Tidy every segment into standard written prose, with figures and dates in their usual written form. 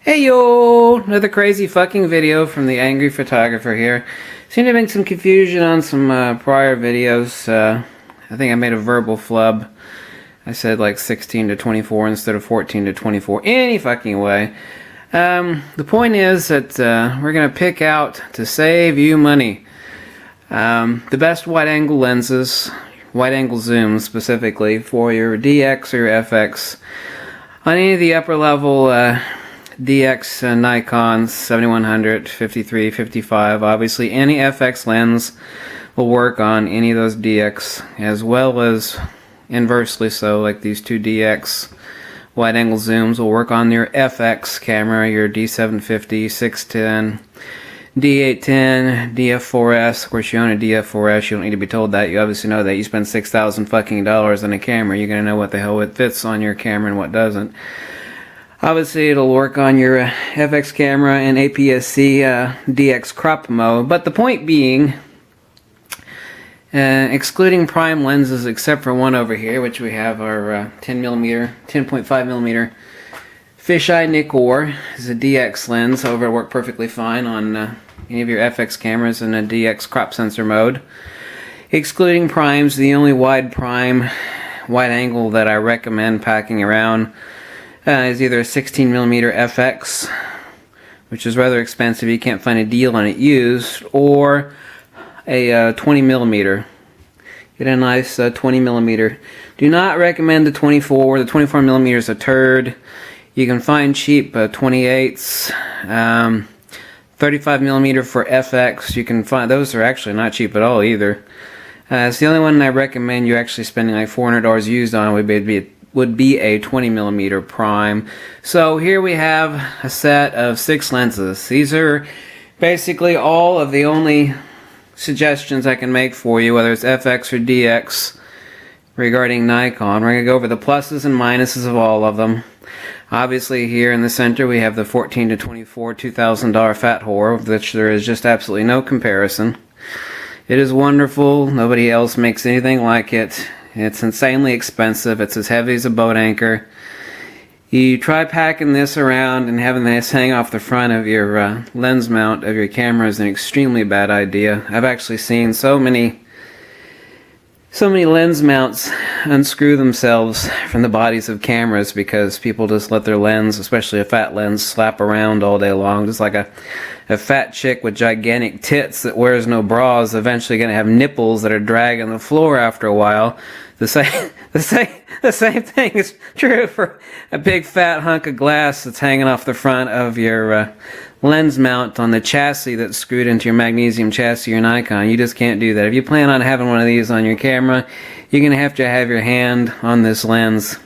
Hey yo! Another crazy fucking video from the angry photographer here. Seemed to make some confusion on some prior videos. I think I made a verbal flub. I said like 16 to 24 instead of 14 to 24. Any fucking way. The point is that we're going to pick out, to save you money, the best wide angle lenses, wide angle zooms specifically, for your DX or your FX. On any of the upper level DX Nikons 7100, 53, 55, obviously any FX lens will work on any of those DX, as well as inversely so, like these two DX wide angle zooms will work on your FX camera, your D750, 610, D810, DF4S. Of course, you own a DF4S, you don't need to be told that. You obviously know that. You spend $6,000 fucking dollars on a camera, you're gonna know what the hell it fits on your camera and what doesn't. Obviously, it'll work on your FX camera and APS-C DX crop mode, but the point being, excluding prime lenses except for one over here, which we have our 10.5mm fisheye Nikkor. Is a DX lens. However, it'll work perfectly fine on any of your FX cameras in a DX crop sensor mode. Excluding primes, the only wide angle that I recommend packing around is either a 16mm FX, which is rather expensive, you can't find a deal on it used, or a 20mm. Get a nice 20mm. Do not recommend the 24. The 24mm is a turd. You can find cheap 28s, 35mm for FX. You can find those are actually not cheap at all either. It's the only one I recommend you actually spending like $400 used on would be a 20mm prime. So here we have a set of 6 lenses. These are basically all of the only suggestions I can make for you, whether it's FX or DX, regarding Nikon. We're going to go over the pluses and minuses of all of them. Obviously here in the center we have the 14 to 24 $2,000 fat whore, of which there is just absolutely no comparison. It is wonderful. Nobody else makes anything like it. It's insanely expensive. It's as heavy as a boat anchor. You try packing this around and having this hang off the front of your lens mount of your camera is an extremely bad idea. I've actually seen so many lens mounts unscrew themselves from the bodies of cameras because people just let their lens, especially a fat lens, slap around all day long. Just like a fat chick with gigantic tits that wears no bra is eventually going to have nipples that are dragging the floor after a while. The same thing is true for a big fat hunk of glass that's hanging off the front of your lens mount on the chassis that's screwed into your magnesium chassis or Nikon. You just can't do that. If you plan on having one of these on your camera, you're going to have your hand on this lens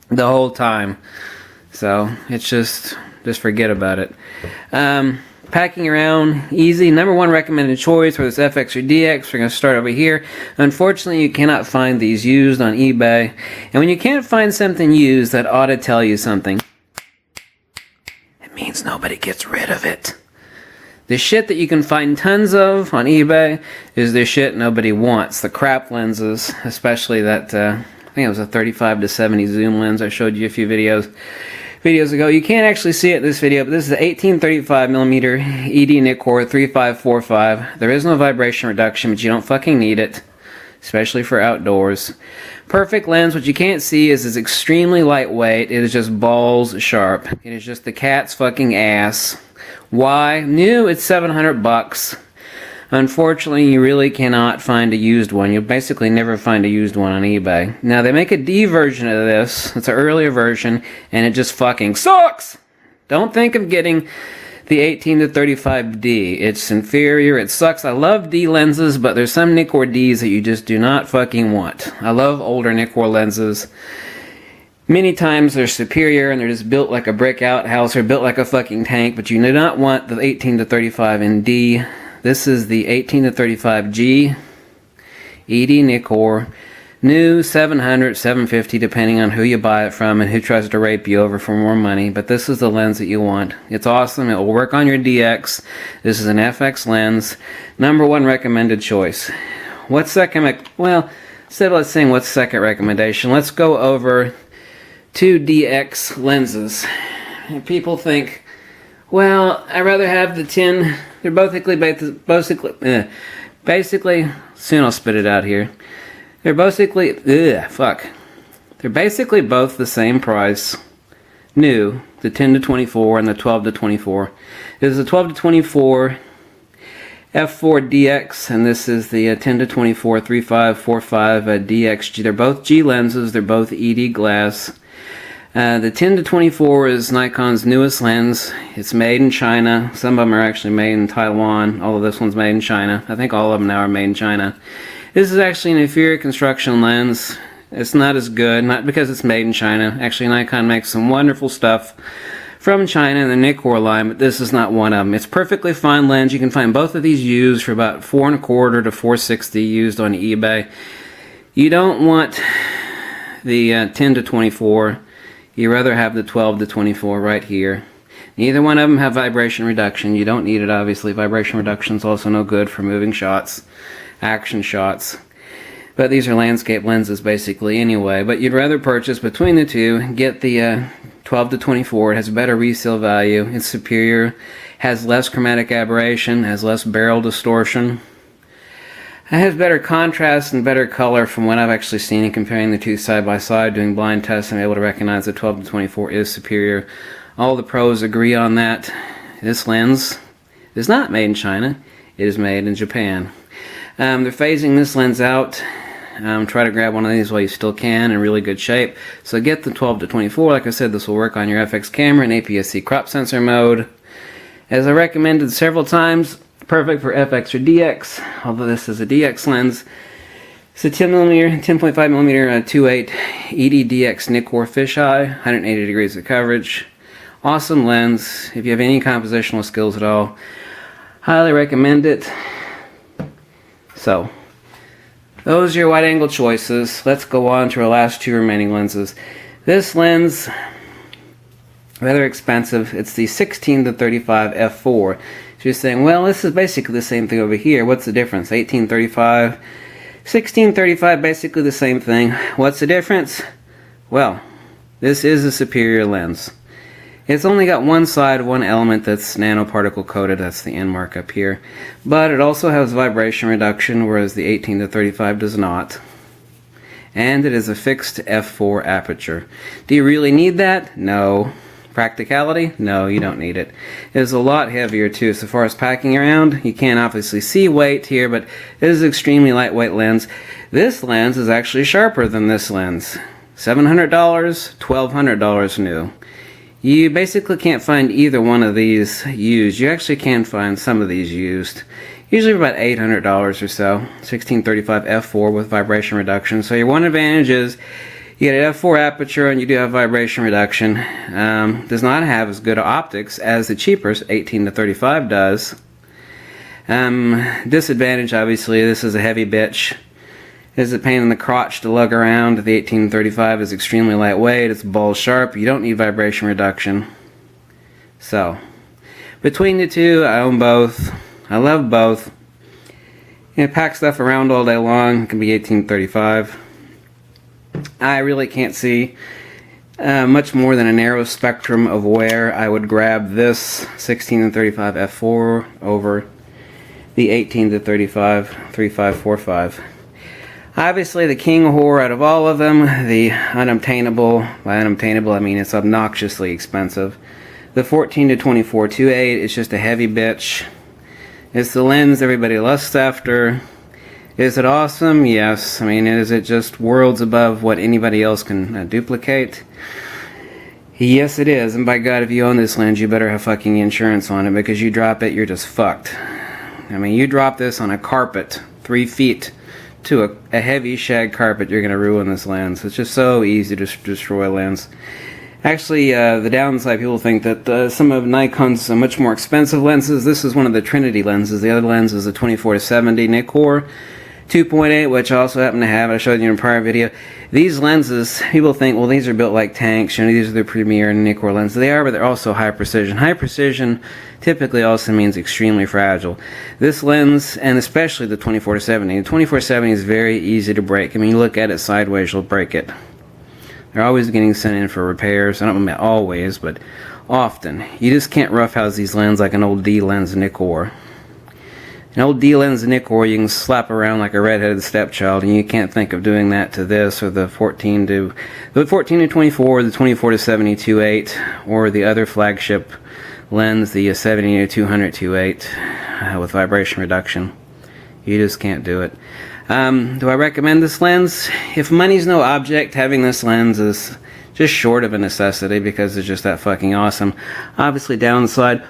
the whole time. So it's just forget about it. Packing around, easy. Number one recommended choice, whether it's FX or DX, we're going to start over here. Unfortunately, you cannot find these used on eBay. And when you can't find something used, that ought to tell you something. It means nobody gets rid of it. The shit that you can find tons of on eBay is the shit nobody wants. The crap lenses, especially that, I think it was a 35 to 70 zoom lens I showed you a few videos ago. You can't actually see it in this video, but this is an 1835mm ED Nikkor 3545. There is no vibration reduction, but you don't fucking need it, especially for outdoors. Perfect lens. What you can't see is it's extremely lightweight. It is just balls sharp. It is just the cat's fucking ass. Why? New, it's $700. Unfortunately, you really cannot find a used one. You'll basically never find a used one on eBay. Now, they make a D version of this. It's an earlier version, and it just fucking sucks! Don't think of getting the 18 to 35D. It's inferior. It sucks. I love D lenses, but there's some Nikkor Ds that you just do not fucking want. I love older Nikkor lenses. Many times they're superior and they're just built like a brick outhouse or built like a fucking tank, but you do not want the 18 to 35 in D. This is the 18 to 35G ED Nikkor, new 700, 750 depending on who you buy it from and who tries to rape you over for more money, but this is the lens that you want. It's awesome. It will work on your DX. This is an FX lens. Number one recommended choice. What's second? Well, instead of let's saying what's second recommendation, let's go over two DX lenses. and people think, well, I'd rather have the 10. They're basically, soon I'll spit it out here. They're basically, They're basically both the same price. New, the 10 to 24 and the 12 to 24. This is the 12 to 24 F4 DX, and this is the 10 to 24 3545 DX. They're both G lenses. They're both ED glass. The 10 to 24 is Nikon's newest lens. It's made in China. Some of them are actually made in Taiwan, although this one's made in China. I think all of them now are made in China. This is actually an inferior construction lens. It's not as good, not because it's made in China. Actually, Nikon makes some wonderful stuff from China in the Nikkor line, but this is not one of them. It's perfectly fine lens. You can find both of these used for about $4.25 to $4.60 used on eBay. You don't want the 10 to 24. You rather have the 12 to 24 right here. Neither one of them have vibration reduction. You don't need it, obviously. Vibration reduction is also no good for moving shots, action shots. But these are landscape lenses basically anyway. But you'd rather purchase between the two, get the 12 to 24. It has a better resale value. It's superior, has less chromatic aberration, has less barrel distortion. It has better contrast and better color from what I've actually seen in comparing the two side by side, doing blind tests. I'm able to recognize that 12 to 24 is superior. All the pros agree on that. This lens is not made in China. It is made in Japan. They're phasing this lens out. Try to grab one of these while you still can in really good shape. So get the 12 to 24. Like I said, this will work on your FX camera in APS-C crop sensor mode. As I recommended several times, perfect for FX or DX, although this is a DX lens. It's a 10mm, 10.5mm 2.8 ED-DX Nikkor fisheye, 180 degrees of coverage. Awesome lens. If you have any compositional skills at all, highly recommend it. So, those are your wide angle choices. Let's go on to our last two remaining lenses. This lens, rather expensive. It's the 16 to 35 f4. So you're saying, well, this is basically the same thing over here. What's the difference? 1835, 1635, basically the same thing. What's the difference? Well, this is a superior lens. It's only got one side, one element that's nanoparticle coated. That's the end mark up here. But it also has vibration reduction, whereas the 18 to 35 does not. And it is a fixed f4 aperture. Do you really need that? No. Practicality? No, you don't need it. It is a lot heavier too. So far as packing around, you can't obviously see weight here, but it is an extremely lightweight lens. This lens is actually sharper than this lens. $700, $1,200 new. You basically can't find either one of these used. You actually can find some of these used. Usually for about $800 or so. 1635 f4 with vibration reduction. So your one advantage is you get an f4 aperture and you do have vibration reduction. Does not have as good optics as the cheaper 18 to 35 does. Disadvantage, obviously, this is a heavy bitch. It's a pain in the crotch to lug around. The 1835 is extremely lightweight. It's bull sharp. You don't need vibration reduction. So, between the two, I own both. I love both. You pack stuff around all day long. It can be 1835. I really can't see much more than a narrow spectrum of where I would grab this 16 and 35 f4 over the 18 to 35 3545. Obviously, the king whore out of all of them, the unobtainable. By unobtainable, I mean it's obnoxiously expensive. The 14 to 24 2.8 is just a heavy bitch. It's the lens everybody lusts after. Is it awesome? Yes. I mean, is it just worlds above what anybody else can duplicate? Yes, it is. And by God, if you own this lens, you better have fucking insurance on it, because you drop it, you're just fucked. I mean, you drop this on a carpet 3 feet to a heavy shag carpet, you're going to ruin this lens. It's just so easy to destroy a lens. Actually, the downside, people think that some of Nikon's much more expensive lenses. This is one of the Trinity lenses. The other lens is a 24 to 70 Nikkor 2.8, which I also happen to have. I showed you in a prior video. These lenses, people think, well, these are built like tanks. You know, these are the premier Nikkor lenses. They are, but they're also high precision. High precision typically also means extremely fragile. This lens, and especially the 24 to 70, the 24 to 70 is very easy to break. I mean, you look at it sideways, you'll break it. They're always getting sent in for repairs. I don't mean always, but often. You just can't roughhouse these lenses like an old D-lens Nikkor. An old D-lens Nikkor you can slap around like a redheaded stepchild, and you can't think of doing that to this or the 14 to 24, the 24 to 72/8, or the other flagship lens, the 70 to 200 2/8 with vibration reduction. You just can't do it. Do I recommend this lens? If money's no object, having this lens is just short of a necessity because it's just that fucking awesome. Obviously, downside,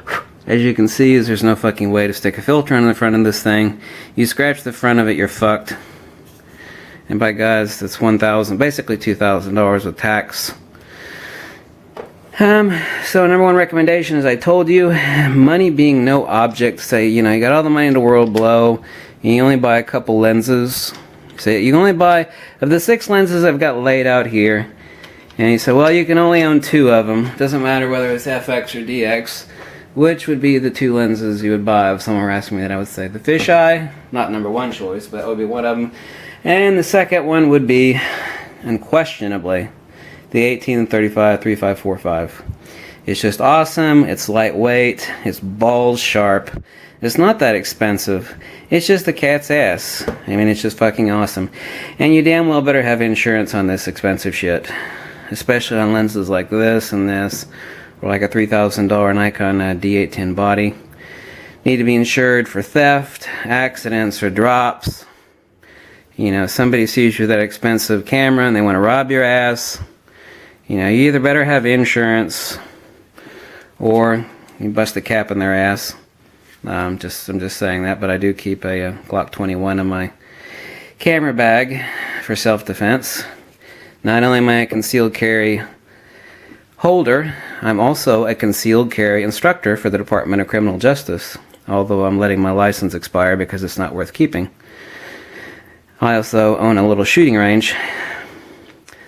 as you can see, is there's no fucking way to stick a filter on the front of this thing. You scratch the front of it, you're fucked. And by guys, that's $1,000, basically $2,000 with tax. So number one recommendation, as I told you, money being no object. Say, you know, you got all the money in the world below, and you only buy a couple lenses. Say, you can only buy, of the 6 lenses I've got laid out here, and you say, well, you can only own 2 of them. Doesn't matter whether it's FX or DX. Which would be the 2 lenses you would buy? If someone were asking me that, I would say the fisheye, not number one choice, but that would be one of them. And the second one would be, unquestionably, the 18-35 3545. It's just awesome. It's lightweight. It's balls sharp. It's not that expensive. It's just a cat's ass. I mean, it's just fucking awesome. And you damn well better have insurance on this expensive shit, especially on lenses like this and this, or like a $3,000 Nikon D810 body. Need to be insured for theft, accidents, or drops. You know, somebody sees you with that expensive camera and they want to rob your ass. You know, you either better have insurance or you bust a cap in their ass. I'm just saying that, but I do keep a Glock 21 in my camera bag for self-defense. Not only am I a concealed carry holder, I'm also a concealed carry instructor for the Department of Criminal Justice, although I'm letting my license expire because it's not worth keeping. I also own a little shooting range.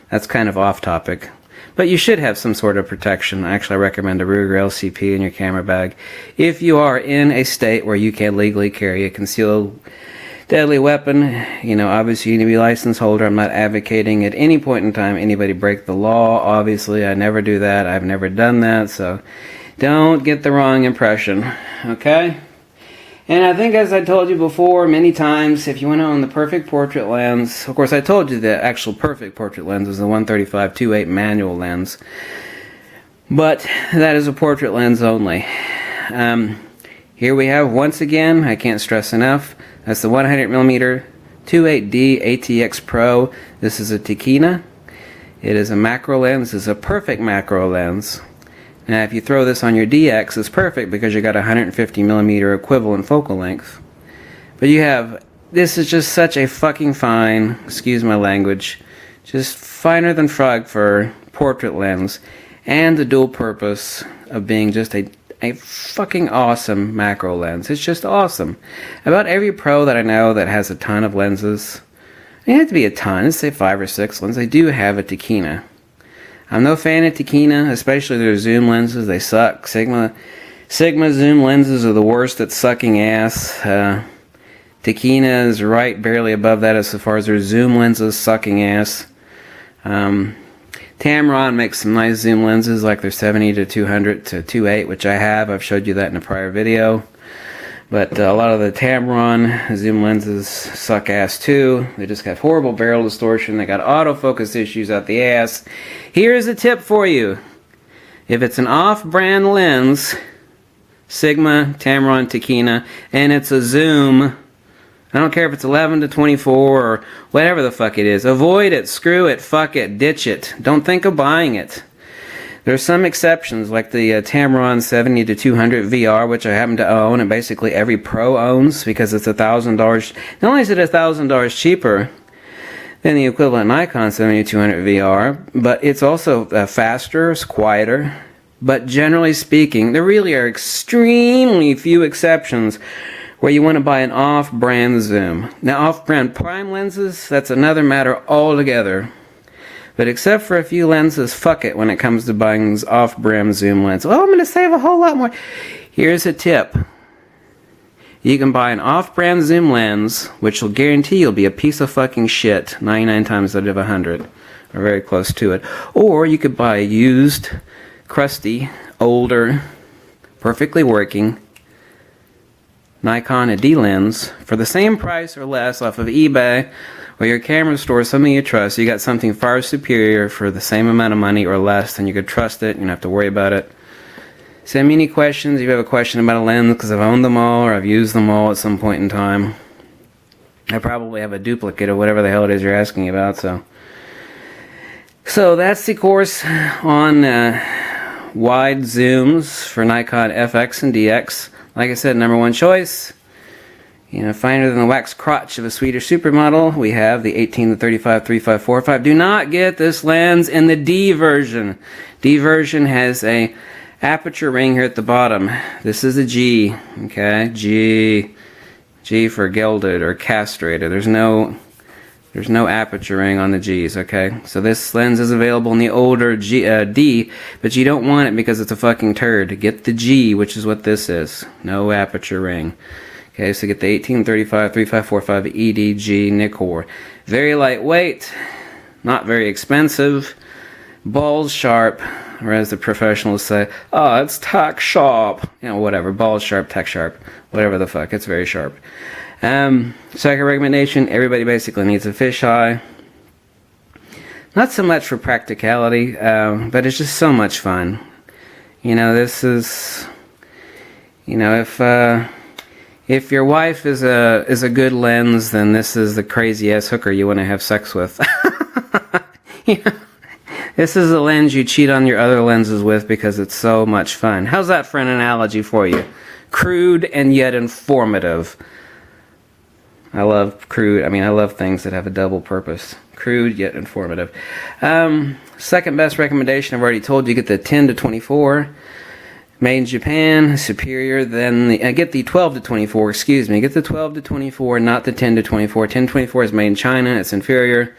That's kind of off topic. But you should have some sort of protection. Actually, I recommend a Ruger LCP in your camera bag if you are in a state where you can legally carry a concealed deadly weapon. You know, obviously you need to be a license holder. I'm not advocating at any point in time anybody break the law. Obviously, I never do that. I've never done that, so don't get the wrong impression, okay? And I think, as I told you before many times, if you want to own the perfect portrait lens, of course I told you the actual perfect portrait lens is the 135 2.8 manual lens, but that is a portrait lens only. Here we have, once again, I can't stress enough, that's the 100mm 2.8D ATX Pro. This is a Tikina. It is a macro lens. It's a perfect macro lens. Now, if you throw this on your DX, it's perfect because you got 150mm equivalent focal length. But you have, this is just such a fucking fine, excuse my language, just finer than frog fur portrait lens, and the dual purpose of being just a fucking awesome macro lens. It's just awesome. About every pro that I know that has a ton of lenses, it have to be a ton, let's say 5 or 6 lenses, they do have a Tikina. I'm no fan of Tikina, especially their zoom lenses. They suck. Sigma zoom lenses are the worst at sucking ass. Tikina is right barely above that as far as their zoom lenses sucking ass. Tamron makes some nice zoom lenses like their 70 to 200 to 2.8, which I have. I've showed you that in a prior video. But a lot of the Tamron zoom lenses suck ass too. They just got horrible barrel distortion. They got autofocus issues out the ass. Here's a tip for you. If it's an off-brand lens, Sigma, Tamron, Tikina, and it's a zoom, I don't care if it's 11 to 24 or whatever the fuck it is. Avoid it, screw it, fuck it, ditch it. Don't think of buying it. There's some exceptions, like the Tamron 70 to 200 VR, which I happen to own, and basically every pro owns because it's $1,000. Not only is it $1,000 cheaper than the equivalent Nikon 70 to 200 VR, but it's also faster, it's quieter. But generally speaking, there really are extremely few exceptions where you want to buy an off-brand zoom. Now, off-brand prime lenses, that's another matter altogether. But except for a few lenses, fuck it when it comes to buying off-brand zoom lens. Well, I'm going to save a whole lot more. Here's a tip. You can buy an off-brand zoom lens, which will guarantee you'll be a piece of fucking shit 99 times out of 100. or very close to it. Or you could buy a used, crusty, older, perfectly working Nikon D lens for the same price or less off of eBay or your camera store, something you trust. You got something far superior for the same amount of money or less, and you could trust it. You don't have to worry about it. Send me any questions if you have a question about a lens, because I've owned them all or I've used them all at some point in time. I probably have a duplicate of whatever the hell it is you're asking about. So that's the course on wide zooms for Nikon FX and DX. Like I said, #1 choice. You know, finer than the wax crotch of a Swedish supermodel. We have the 18 to 35 3545. Do not get this lens in the D version. D version has a aperture ring here at the bottom. This is a G, okay? G for gelded or castrated. There's no aperture ring on the G's, okay? So this lens is available in the older D, but you don't want it because it's a fucking turd. Get the G, which is what this is. No aperture ring. Okay, so get the 1835 3545 EDG Nikkor. Very lightweight, not very expensive, balls sharp, or as the professionals say, oh, it's tack sharp. You know, whatever, balls sharp, tack sharp, whatever the fuck, it's very sharp. Second recommendation, everybody basically needs a fisheye. Not so much for practicality, but it's just so much fun. You know, this is, you know, if your wife is a good lens, then this is the crazy ass hooker you want to have sex with. You know, this is a lens you cheat on your other lenses with because it's so much fun. How's that for an analogy for you? Crude and yet informative. I love crude. I mean, I love things that have a double purpose. Crude yet informative. Second best recommendation, I've already told you, get the 10 to 24. Made in Japan, superior than the, get the 12 to 24, excuse me. Get the 12 to 24, not the 10 to 24. 10 to 24 is made in China, it's inferior.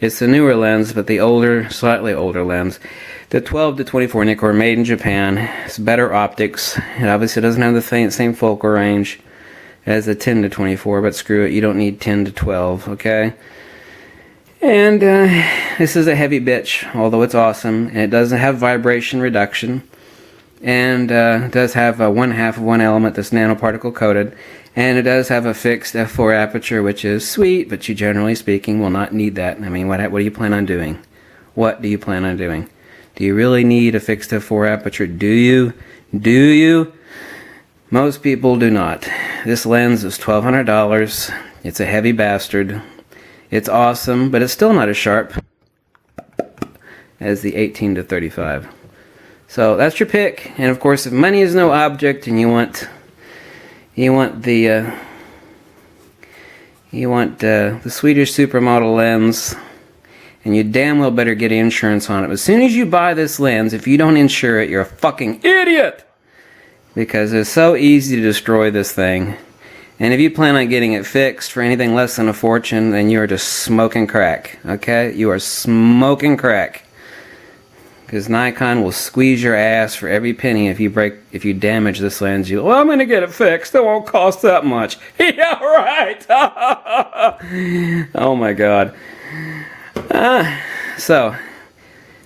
It's the newer lens, but the older, slightly older lens. The 12 to 24 Nikkor, made in Japan. It's better optics. It obviously doesn't have the same focal range as the 10 to 24, but screw it, you don't need 10 to 12, okay? And this is a heavy bitch, although it's awesome. And it doesn't have vibration reduction. And it does have a 1/2 of one element that's nanoparticle coated. And it does have a fixed f4 aperture, which is sweet, but you, generally speaking, will not need that. I mean, what do you plan on doing? What do you plan on doing? Do you really need a fixed f4 aperture? Do you? Do you? Most people do not. This lens is $1,200. It's a heavy bastard. It's awesome, but it's still not as sharp as the 18 to 35. So that's your pick. And of course, if money is no object and you want the Swedish supermodel lens, and you damn well better get insurance on it. As soon as you buy this lens, if you don't insure it, you're a fucking idiot! Because it's so easy to destroy this thing. And if you plan on getting it fixed for anything less than a fortune, then you are just smoking crack. Okay? You are smoking crack. Because Nikon will squeeze your ass for every penny if you damage this lens. Well, I'm going to get it fixed. It won't cost that much. Yeah, right. Oh my God. So,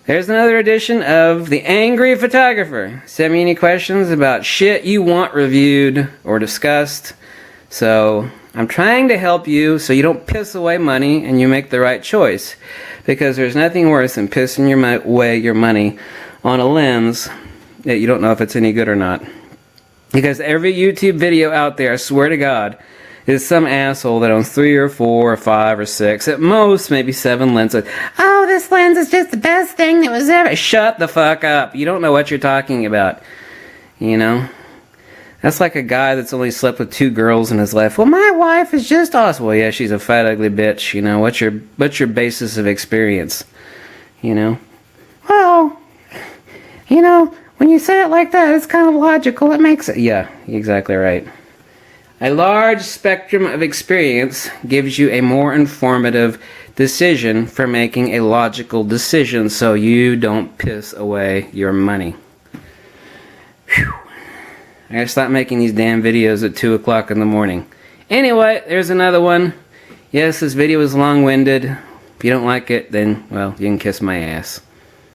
there's another edition of The Angry Photographer. Send me any questions about shit you want reviewed or discussed. So, I'm trying to help you so you don't piss away money and you make the right choice. Because there's nothing worse than pissing away your money on a lens that you don't know if it's any good or not. Because every YouTube video out there, I swear to God, is some asshole that owns 3 or 4 or 5 or 6, at most maybe 7 lenses. Oh, this lens is just the best thing that was ever. Shut the fuck up. You don't know what you're talking about. You know? That's like a guy that's only slept with 2 girls in his life. Well, my wife is just awesome. Well, yeah, she's a fat, ugly bitch. You know, what's your basis of experience? You know? Well, you know, when you say it like that, it's kind of logical. It makes it. Yeah, exactly right. A large spectrum of experience gives you a more informative decision for making a logical decision so you don't piss away your money. Whew. I gotta stop making these damn videos at 2 o'clock in the morning. Anyway, there's another one. Yes, this video is long-winded. If you don't like it, then, well, you can kiss my ass.